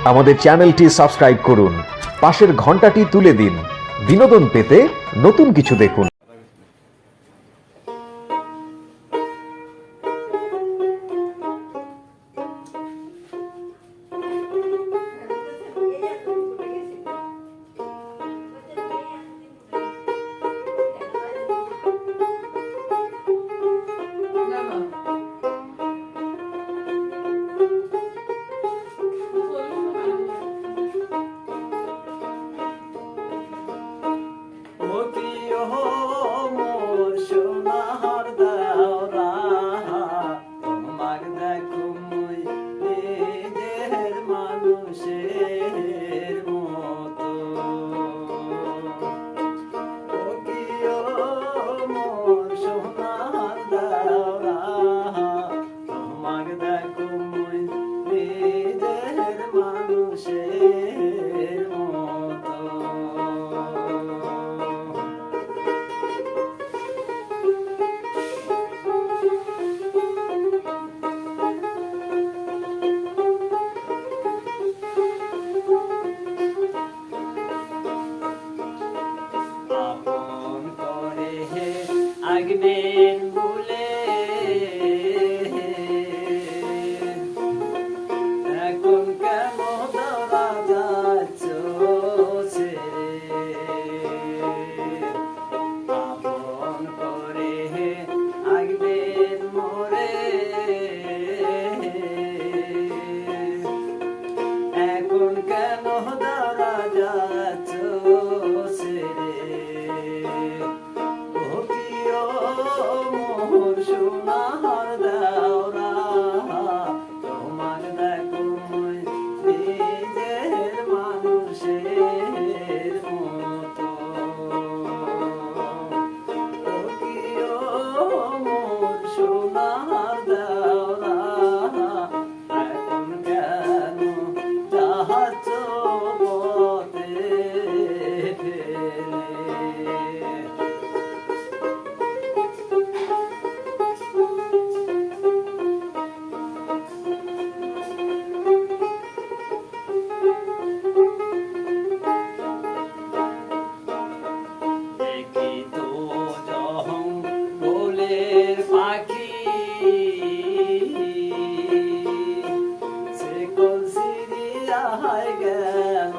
আমাদের চ্যানেলটি সাবস্ক্রাইব করুন, পাশের ঘন্টাটি তুলে দিন। বিনোদন পেতে নতুন কিছু দেখুন। আগবেন বলে এখন কেমন দৌড়া যাচ্ছ আপন করে আগবেন মোরে এখন কেন দৌড়া যাচ্ছ সোনার দেওরা তোমার দেখো নিজের মানুষের মতো মোর সোনার দেওরা এখন কেন যাচ্ছ পথে ফেলে পাখি সে কল সিরিয়া গেল